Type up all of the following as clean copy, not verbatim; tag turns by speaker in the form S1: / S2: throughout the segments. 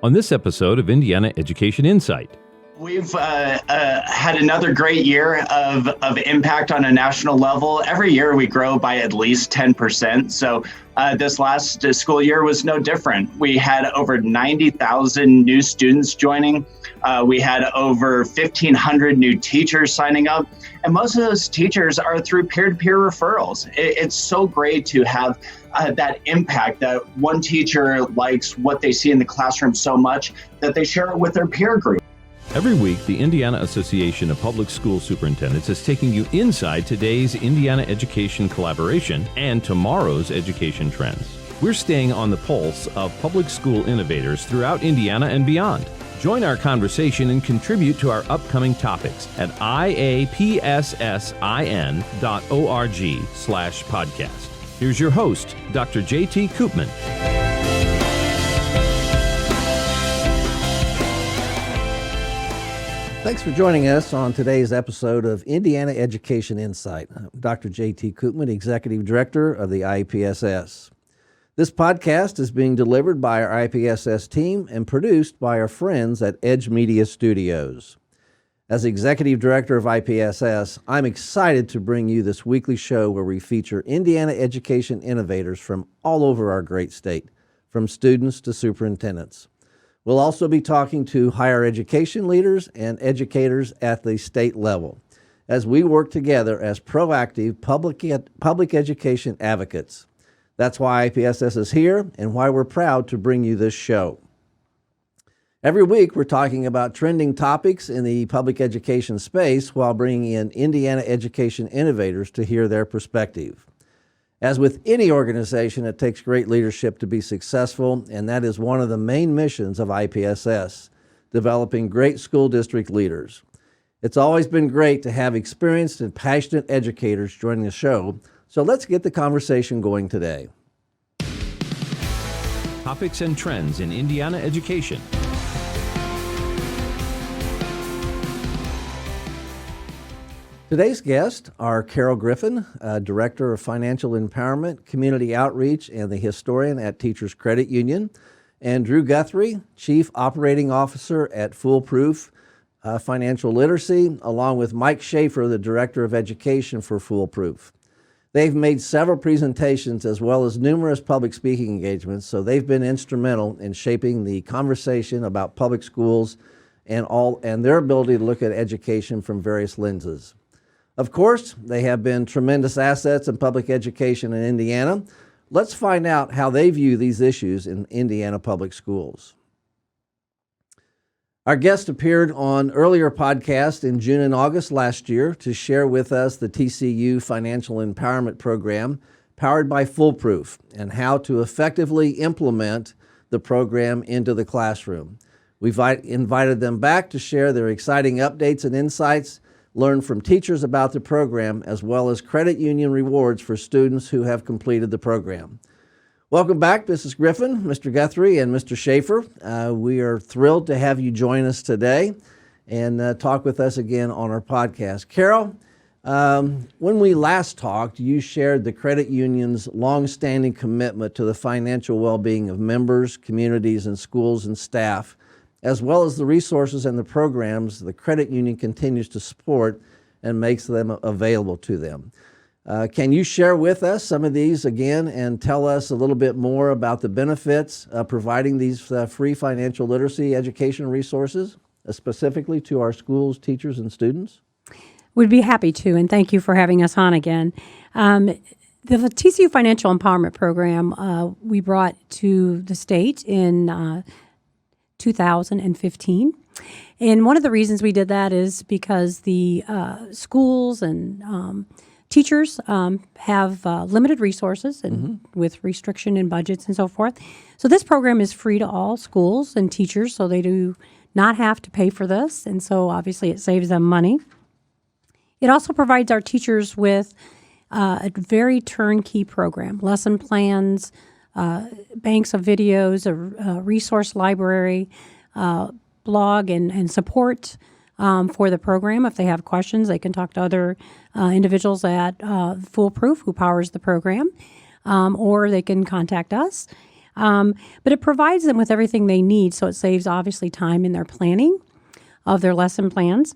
S1: on this episode of Indiana Education Insight.
S2: We've had another great year of impact on a national level. Every year we grow by at least 10%. So this last school year was no different. We had over 90,000 new students joining. We had over 1,500 new teachers signing up. And most of those teachers are through peer-to-peer referrals. It's so great to have that impact, that one teacher likes what they see in the classroom so much that they share it with their peer group.
S1: Every week, the Indiana Association of Public School Superintendents is taking you inside today's Indiana education collaboration and tomorrow's education trends. We're staying on the pulse of public school innovators throughout Indiana and beyond. Join our conversation and contribute to our upcoming topics at iapssin.org/podcast. Here's your host, Dr. J.T. Koopman.
S3: Thanks for joining us on today's episode of Indiana Education Insight. I'm Dr. J.T. Koopman, Executive Director of the IPSS. This podcast is being delivered by our IPSS team and produced by our friends at Edge Media Studios. As Executive Director of IPSS, I'm excited to bring you this weekly show where we feature Indiana education innovators from all over our great state, from students to superintendents. We'll also be talking to higher education leaders and educators at the state level as we work together as proactive public education advocates. That's why IPSS is here and why we're proud to bring you this show. Every week, we're talking about trending topics in the public education space while bringing in Indiana education innovators to hear their perspective. As with any organization, it takes great leadership to be successful, and that is one of the main missions of IPSS, developing great school district leaders. It's always been great to have experienced and passionate educators joining the show, so let's get the conversation going today.
S1: Topics and trends in Indiana education.
S3: Today's guests are Karol Griffin, Director of Financial Empowerment, Community Outreach, and the historian at Teachers Credit Union, and Drew Guthrie, Chief Operating Officer at Foolproof Financial Literacy, along with Mike Sheffer, the Director of Education for Foolproof. They've made several presentations as well as numerous public speaking engagements, so they've been instrumental in shaping the conversation about public schools and their ability to look at education from various lenses. Of course, they have been tremendous assets in public education in Indiana. Let's find out how they view these issues in Indiana public schools. Our guest appeared on earlier podcasts in June and August last year to share with us the TCU Financial Empowerment Program powered by Foolproof and how to effectively implement the program into the classroom. We've invited them back to share their exciting updates and insights, learn from teachers about the program, as well as credit union rewards for students who have completed the program. Welcome back, Mrs. Griffin, Mr. Guthrie, and Mr. Sheffer. We are thrilled to have you join us today and talk with us again on our podcast. Karol, when we last talked, you shared the credit union's longstanding commitment to the financial well-being of members, communities, and schools and staff, as well as the resources and the programs the credit union continues to support and makes them available to them. Can you share with us some of these again and tell us a little bit more about the benefits of providing these free financial literacy education resources, specifically to our schools, teachers, and students?
S4: We'd be happy to, and thank you for having us on again. The TCU Financial Empowerment Program we brought to the state in 2015. And one of the reasons we did that is because the schools and teachers have limited resources and with restriction in budgets and so forth. So this program is free to all schools and teachers, so they do not have to pay for this. And so obviously it saves them money. It also provides our teachers with a very turnkey program, lesson plans, banks of videos, a resource library, blog and support for the program. If they have questions, they can talk to other individuals at Foolproof, who powers the program, or they can contact us. But it provides them with everything they need, so it saves obviously time in their planning of their lesson plans.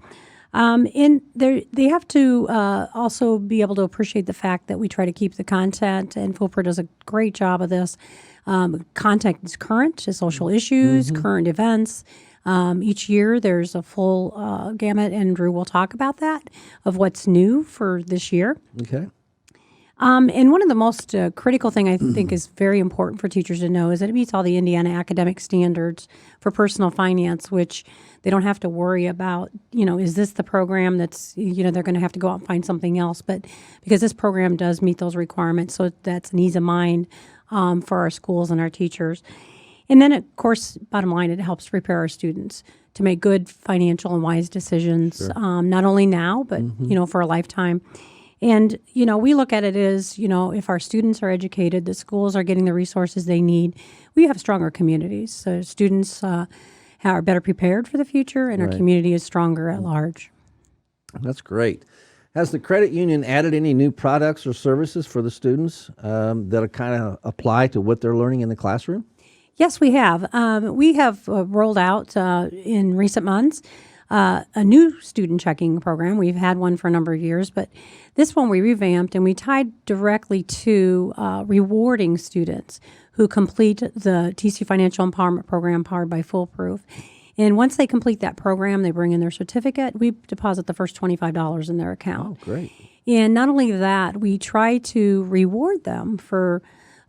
S4: And they have to also be able to appreciate the fact that we try to keep the content, and Foolproof does a great job of this. Content is current to social issues, current events. Each year there's a full gamut, and Drew will talk about that, of what's new for this year.
S3: Okay.
S4: And one of the most critical thing I think is very important for teachers to know is that it meets all the Indiana academic standards for personal finance, which they don't have to worry about, is this the program that's, they're going to have to go out and find something else. But because this program does meet those requirements, so that's an ease of mind for our schools and our teachers. And then, of course, bottom line, it helps prepare our students to make good financial and wise decisions, not only now, but, for a lifetime. And, we look at it as, if our students are educated, the schools are getting the resources they need, we have stronger communities. So students are better prepared for the future, and our community is stronger at large.
S3: That's great. Has the credit union added any new products or services for the students that kind of apply to what they're learning in the classroom?
S4: Yes, we have. We have rolled out in recent months a new student checking program. We've had one for a number of years, but this one we revamped, and we tied directly to rewarding students who complete the TCU Financial Empowerment Program powered by Foolproof. And once they complete that program, they bring in their certificate. We deposit the first $25 in their account.
S3: Oh, great.
S4: And not only that, we try to reward them for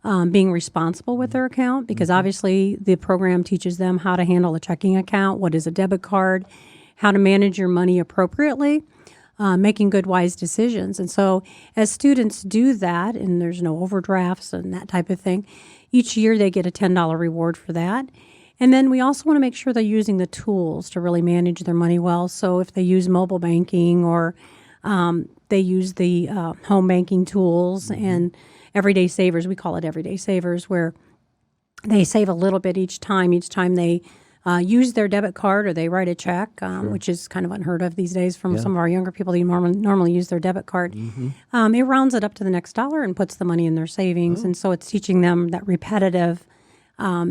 S4: being responsible with their account, because obviously the program teaches them how to handle a checking account, what is a debit card, how to manage your money appropriately, making good, wise decisions. And so as students do that, and there's no overdrafts and that type of thing, each year they get a $10 reward for that. And then we also want to make sure they're using the tools to really manage their money well. So if they use mobile banking, or they use the home banking tools and everyday savers, we call it everyday savers, where they save a little bit each time they use their debit card or they write a check, which is kind of unheard of these days from some of our younger people. They normally use their debit card. It rounds it up to the next dollar and puts the money in their savings. And so it's teaching them that repetitive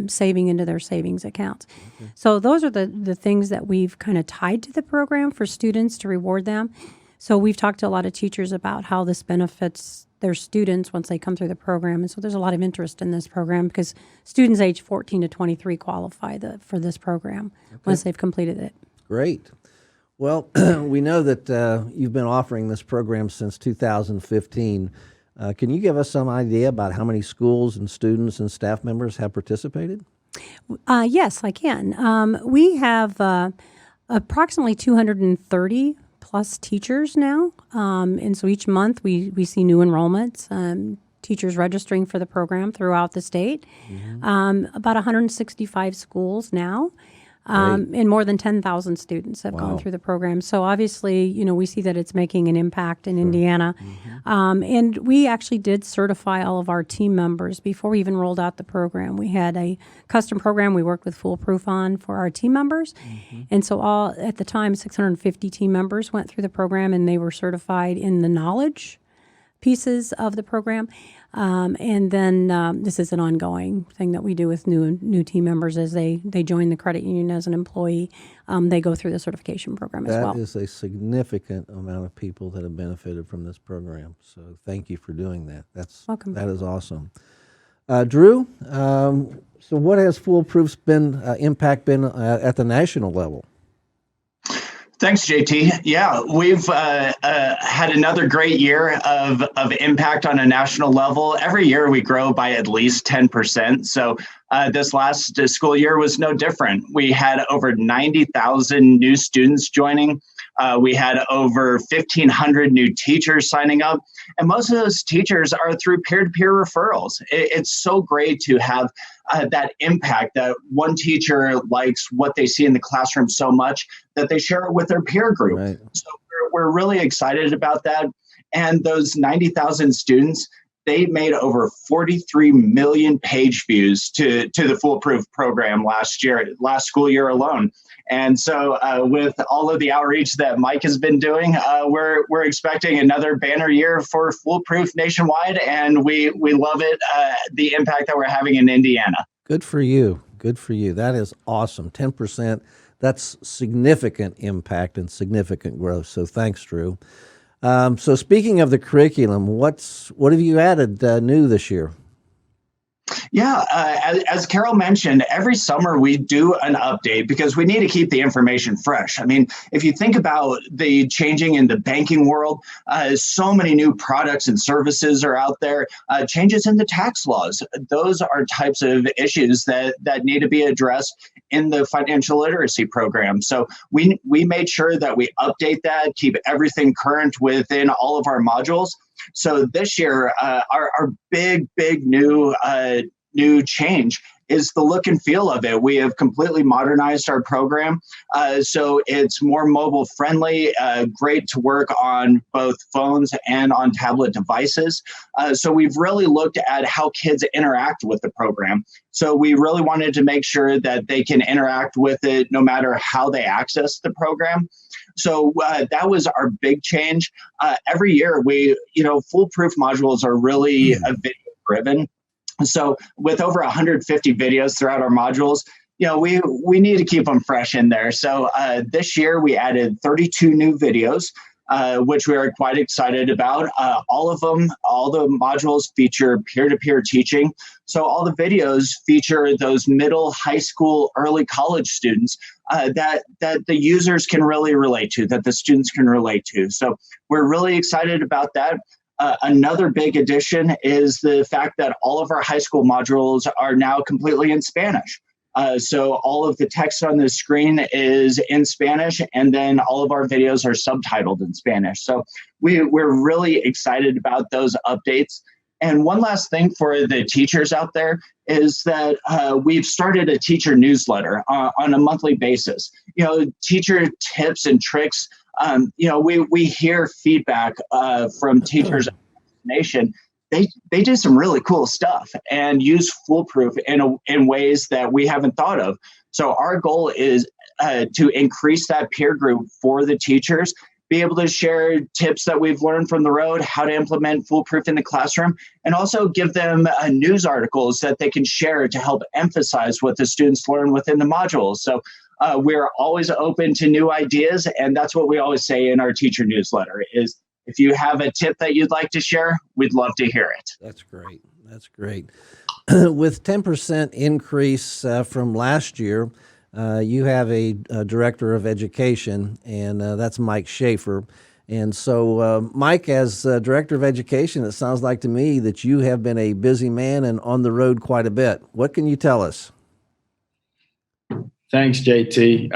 S4: saving into their savings accounts. So those are the things that we've kind of tied to the program for students to reward them. So we've talked to a lot of teachers about how this benefits their students once they come through the program. And so there's a lot of interest in this program, because students age 14 to 23 qualify for this program once they've completed it.
S3: Great. Well, we know that you've been offering this program since 2015. Can you give us some idea about how many schools and students and staff members have participated?
S4: Yes, I can. We have approximately 230 plus teachers now. And so each month we see new enrollments, teachers registering for the program throughout the state. About 165 schools now. And more than 10,000 students have gone through the program. So obviously, we see that it's making an impact in Indiana. And we actually did certify all of our team members before we even rolled out the program. We had a custom program we worked with Foolproof on for our team members. And so at the time, 650 team members went through the program, and they were certified in the knowledge pieces of the program. And then this is an ongoing thing that we do with new team members as they join the credit union as an employee. They go through the certification program as well.
S3: That is a significant amount of people that have benefited from this program. So thank you for doing that.
S4: Welcome.
S3: That is awesome. Drew, so what has Foolproof's impact been at the national level?
S2: Thanks, JT. Yeah, we've had another great year of impact on a national level. Every year we grow by at least 10%. So this last school year was no different. We had over 90,000 new students joining. We had over 1,500 new teachers signing up. And most of those teachers are through peer-to-peer referrals. It's so great to have that impact, that one teacher likes what they see in the classroom so much that they share it with their peer group. Right. So we're really excited about that. And those 90,000 students, they made over 43 million page views to the Foolproof program last school year alone. And so with all of the outreach that Mike has been doing, we're expecting another banner year for Foolproof nationwide, and we love it, the impact that we're having in Indiana.
S3: Good for you. Good for you. That is awesome. 10%. That's significant impact and significant growth. So thanks, Drew. So speaking of the curriculum, what have you added new this year?
S2: Yeah, as Karol mentioned, every summer we do an update because we need to keep the information fresh. I mean, if you think about the changing in the banking world, so many new products and services are out there, changes in the tax laws. Those are types of issues that need to be addressed in the financial literacy program. So we made sure that we update that, keep everything current within all of our modules. So this year, our big new change is the look and feel of it. We have completely modernized our program, so it's more mobile friendly, great to work on both phones and on tablet devices. So we've really looked at how kids interact with the program. So we really wanted to make sure that they can interact with it no matter how they access the program. So that was our big change. Every year, Foolproof modules are really video driven. So with over 150 videos throughout our modules, we need to keep them fresh in there. So this year we added 32 new videos, which we are quite excited about. All the modules feature peer-to-peer teaching. So all the videos feature those middle, high school, early college students that the users can really relate to, that the students can relate to. So we're really excited about that. Another big addition is the fact that all of our high school modules are now completely in Spanish. So all of the text on the screen is in Spanish, and then all of our videos are subtitled in Spanish. So we're really excited about those updates. And one last thing for the teachers out there is that we've started a teacher newsletter on a monthly basis. Teacher tips and tricks. We hear feedback from teachers across the nation. They do some really cool stuff and use Foolproof in ways that we haven't thought of. So our goal is to increase that peer group for the teachers, be able to share tips that we've learned from the road, how to implement Foolproof in the classroom, and also give them news articles that they can share to help emphasize what the students learn within the modules. So we're always open to new ideas, and that's what we always say in our teacher newsletter is if you have a tip that you'd like to share, we'd love to hear it.
S3: That's great. That's great. With 10% increase from last year, you have a director of education, and that's Mike Sheffer. And so, Mike, as director of education, it sounds like to me that you have been a busy man and on the road quite a bit. What can you tell us?
S5: Thanks, JT.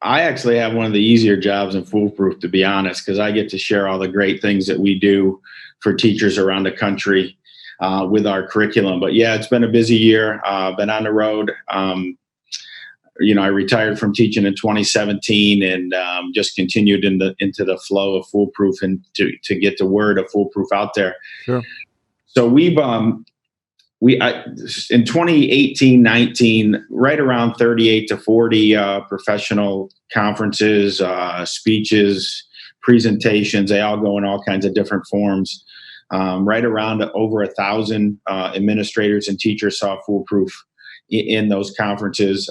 S5: I actually have one of the easier jobs in Foolproof, to be honest, because I get to share all the great things that we do for teachers around the country with our curriculum. But yeah, it's been a busy year. Been on the road. I retired from teaching in 2017 and just continued into the flow of Foolproof and to get the word of Foolproof out there.
S3: Sure.
S5: So in 2018-19, right around 38 to 40 professional conferences, speeches, presentations. They all go in all kinds of different forms. Right around over 1,000 administrators and teachers saw Foolproof in those conferences.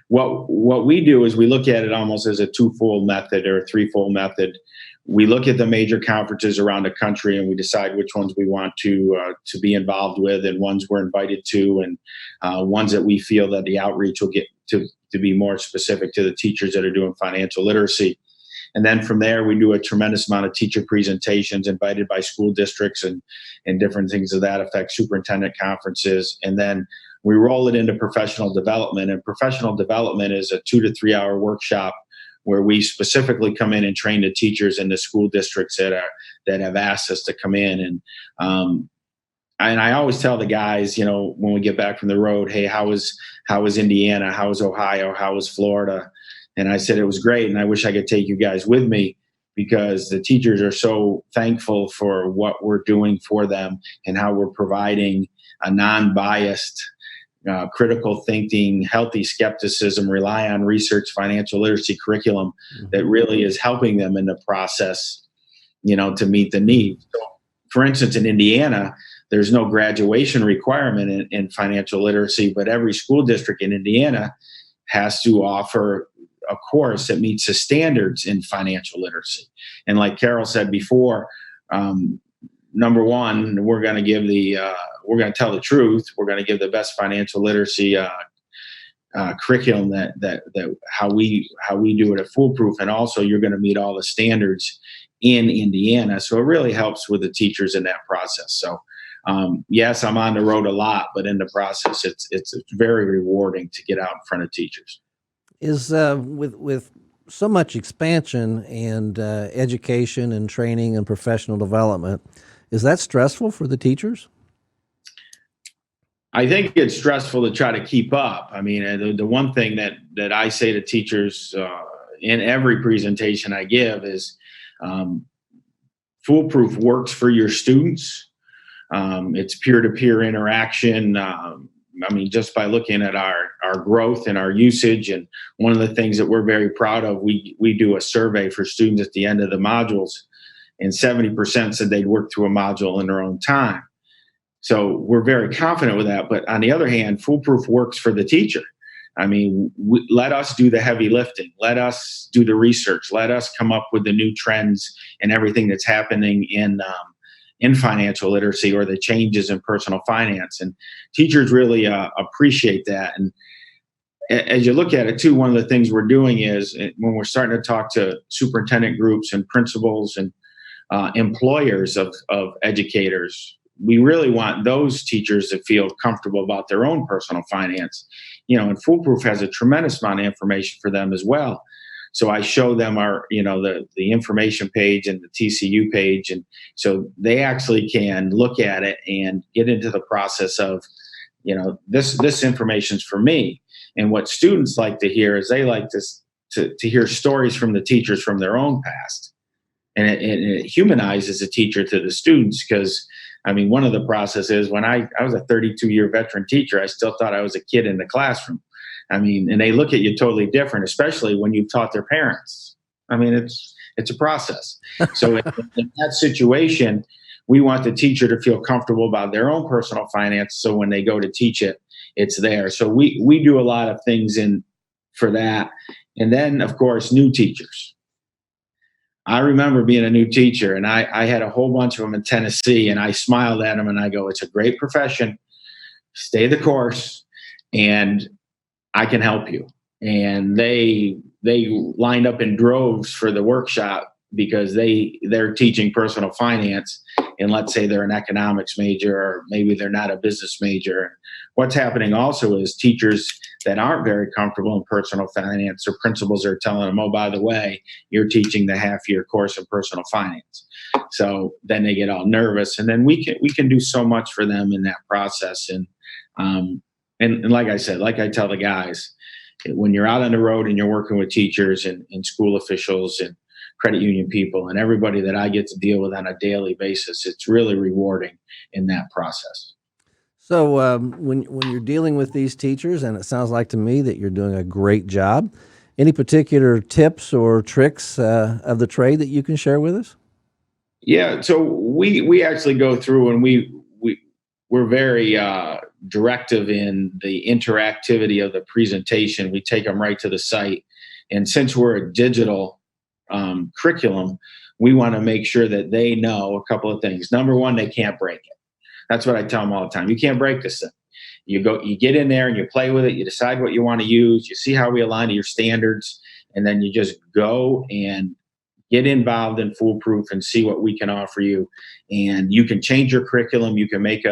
S5: What we do is we look at it almost as a twofold method or a threefold method. We look at the major conferences around the country and we decide which ones we want to be involved with and ones we're invited to and ones that we feel that the outreach will get to be more specific to the teachers that are doing financial literacy. And then from there, we do a tremendous amount of teacher presentations invited by school districts and different things of that effect, superintendent conferences. And then we roll it into professional development. And professional development is a 2 to 3 hour workshop where we specifically come in and train the teachers in the school districts that have asked us to come in. And I always tell the guys, when we get back from the road, hey, how was Indiana? How was Ohio? How was Florida? And I said, it was great. And I wish I could take you guys with me because the teachers are so thankful for what we're doing for them and how we're providing a non-biased, critical thinking, healthy skepticism, rely on research, financial literacy curriculum that really is helping them in the process, to meet the need. So, for instance, in Indiana, there's no graduation requirement in financial literacy, but every school district in Indiana has to offer a course that meets the standards in financial literacy. And like Karol said before, number one, we're going to tell the truth. We're going to give the best financial literacy curriculum that how we do it at Foolproof, and also you're going to meet all the standards in Indiana. So it really helps with the teachers in that process. So yes, I'm on the road a lot, but in the process, it's very rewarding to get out in front of teachers.
S3: Is with so much expansion and education and training and professional development, is that stressful for the teachers?
S5: I think it's stressful to try to keep up. I mean, the one thing that I say to teachers in every presentation I give is Foolproof works for your students. It's peer-to-peer interaction. Just by looking at our growth and our usage, and one of the things that we're very proud of, we do a survey for students at the end of the modules, and 70% said they'd work through a module in their own time. So we're very confident with that. But on the other hand, Foolproof works for the teacher. Let us do the heavy lifting. Let us do the research. Let us come up with the new trends and everything that's happening in financial literacy, or the changes in personal finance. And teachers really appreciate that. And as you look at it too, one of the things we're doing is, when we're starting to talk to superintendent groups and principals and employers of educators, we really want those teachers to feel comfortable about their own personal finance. And Foolproof has a tremendous amount of information for them as well. So I show them our, the information page and the TCU page. And so they actually can look at it and get into the process of, this information's for me. And what students like to hear is they like to hear stories from the teachers from their own past. And it humanizes the teacher to the students, because one of the processes, when I was a 32-year veteran teacher, I still thought I was a kid in the classroom. And they look at you totally different, especially when you've taught their parents. It's a process. So in that situation, we want the teacher to feel comfortable about their own personal finance. So when they go to teach it, it's there. So we do a lot of things for that. And then, of course, new teachers. I remember being a new teacher, and I had a whole bunch of them in Tennessee, and I smiled at them and I go, it's a great profession. Stay the course, and I can help you. And they lined up in droves for the workshop because they're teaching personal finance, and let's say they're an economics major, or maybe they're not a business major. What's happening also is teachers that aren't very comfortable in personal finance, or principals are telling them, oh, by the way, you're teaching the half-year course in personal finance. So then they get all nervous, and then we can do so much for them in that process. And like I said, like I tell the guys, when you're out on the road and you're working with teachers and school officials and credit union people and everybody that I get to deal with on a daily basis, it's really rewarding in that process.
S3: So when you're dealing with these teachers, and it sounds like to me that you're doing a great job, any particular tips or tricks of the trade that you can share with us?
S5: Yeah, so we actually go through, and we're very directive in the interactivity of the presentation. We take them right to the site. And since we're a digital curriculum, we want to make sure that they know a couple of things. Number one, they can't break it. That's what I tell them all the time. You can't break this thing. You get in there and you play with it. You decide what you want to use. You see how we align to your standards. And then you just go and get involved in Foolproof and see what we can offer you. And you can change your curriculum. You can make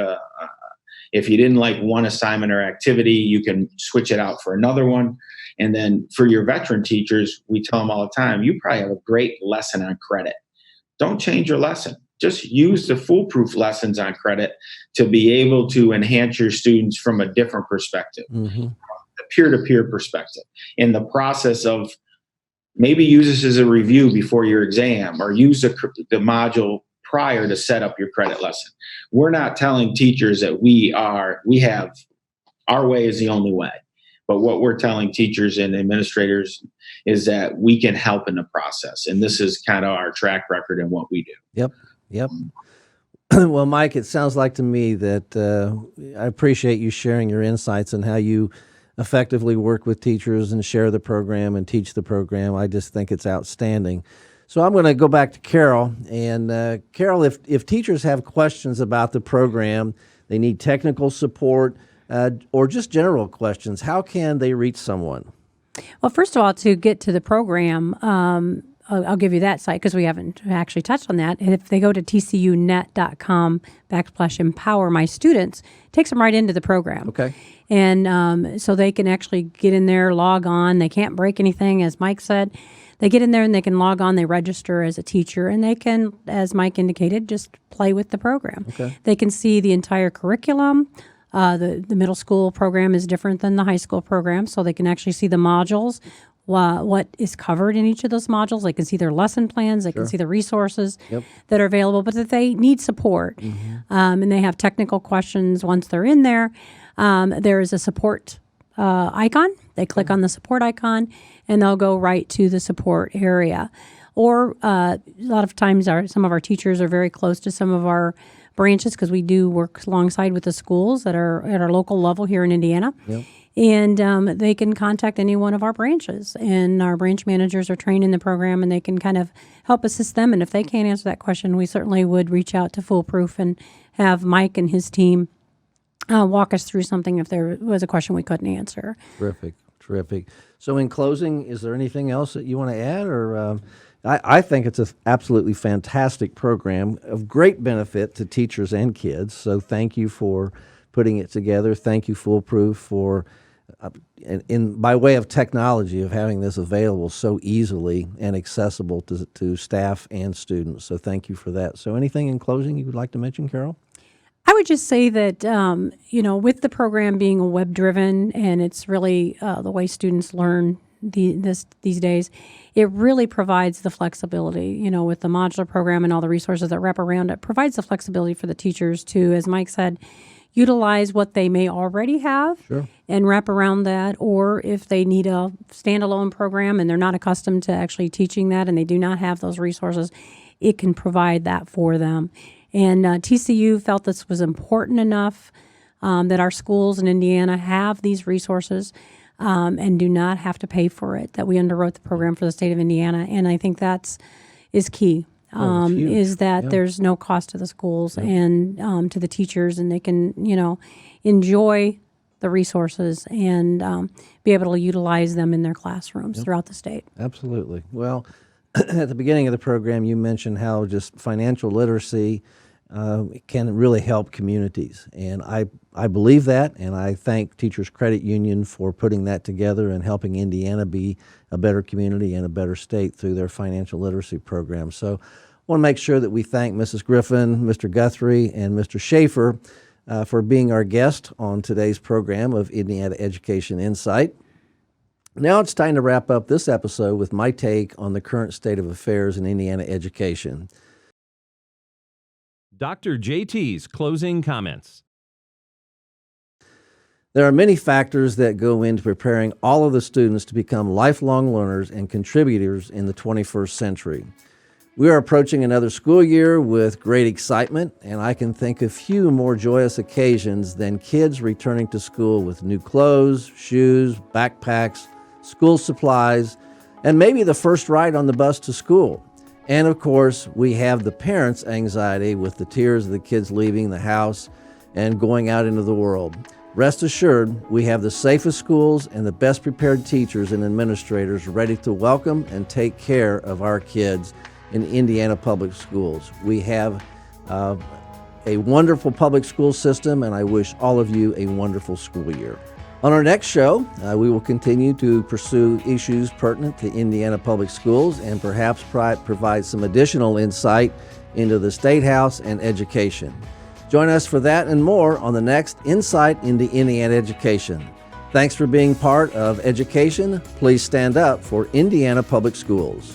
S5: if you didn't like one assignment or activity, you can switch it out for another one. And then for your veteran teachers, we tell them all the time, you probably have a great lesson on credit. Don't change your lesson. Just use the Foolproof lessons on credit to be able to enhance your students from a different perspective, a peer-to-peer perspective, in the process of maybe use this as a review before your exam, or use the module prior to set up your credit lesson. We're not telling teachers that we have our way is the only way. But what we're telling teachers and administrators is that we can help in the process. And this is kind of our track record and what we do.
S3: Yep. Well, Mike, it sounds like to me that I appreciate you sharing your insights and how you effectively work with teachers and share the program and teach the program. I just think it's outstanding. So I'm going to go back to Karol. And Karol, if teachers have questions about the program, they need technical support, or just general questions, how can they reach someone?
S4: Well, first of all, to get to the program, I'll give you that site because we haven't actually touched on that. And if they go to tcunet.com/empower my students, it takes them right into the program.
S3: Okay.
S4: And so they can actually get in there, log on. They can't break anything, as Mike said. They get in there and they can log on, they register as a teacher, and they can, as Mike indicated, just play with the program.
S3: Okay.
S4: They can see the entire curriculum. The middle school program is different than the high school program, so they can actually see the modules, what is covered in each of those modules. They can see their lesson plans. They can see the resources that are available, but that they need support. And they have technical questions once they're in there. There is a support icon. They click on the support icon, and they'll go right to the support area. Or a lot of times some of our teachers are very close to some of our branches because we do work alongside with the schools that are at our local level here in Indiana. And they can contact any one of our branches. And our branch managers are trained in the program, and they can kind of help assist them. And if they can't answer that question, we certainly would reach out to Foolproof and have Mike and his team walk us through something if there was a question we couldn't answer.
S3: Terrific. So in closing, is there anything else that you want to add? Or I think it's an absolutely fantastic program of great benefit to teachers and kids. So thank you for putting it together. Thank you, Foolproof, for by way of technology of having this available so easily and accessible to staff and students. So thank you for that. So anything in closing you would like to mention, Karol?
S4: I would just say that, with the program being a web-driven, and it's really the way students learn these days, it really provides the flexibility, with the modular program and all the resources that wrap around it, provides the flexibility for the teachers to, as Mike said, utilize what they may already have and wrap around that. Or if they need a standalone program and they're not accustomed to actually teaching that and they do not have those resources, it can provide that for them. And TCU felt this was important enough that our schools in Indiana have these resources and do not have to pay for it, that we underwrote the program for the state of Indiana. And I think is key, is that there's no cost to the schools and to the teachers, and they can, enjoy the resources and be able to utilize them in their classrooms throughout the state.
S3: Absolutely. Well, at the beginning of the program, you mentioned how just financial literacy can really help communities. And I believe that, and I thank Teachers Credit Union for putting that together and helping Indiana be a better community and a better state through their financial literacy program. So I want to make sure that we thank Mrs. Griffin, Mr. Guthrie, and Mr. Sheffer for being our guest on today's program of Indiana Education Insight. Now it's time to wrap up this episode with my take on the current state of affairs in Indiana education.
S1: Dr. JT's closing comments.
S3: There are many factors that go into preparing all of the students to become lifelong learners and contributors in the 21st century. We are approaching another school year with great excitement, and I can think of few more joyous occasions than kids returning to school with new clothes, shoes, backpacks, school supplies, and maybe the first ride on the bus to school. And of course, we have the parents' anxiety with the tears of the kids leaving the house and going out into the world. Rest assured, we have the safest schools and the best prepared teachers and administrators ready to welcome and take care of our kids in Indiana public schools. We have a wonderful public school system, and I wish all of you a wonderful school year. On our next show, we will continue to pursue issues pertinent to Indiana public schools and perhaps provide some additional insight into the State House and education. Join us for that and more on the next Insight into Indiana Education. Thanks Thanks for being part of education. Please stand up for Indiana Public Schools.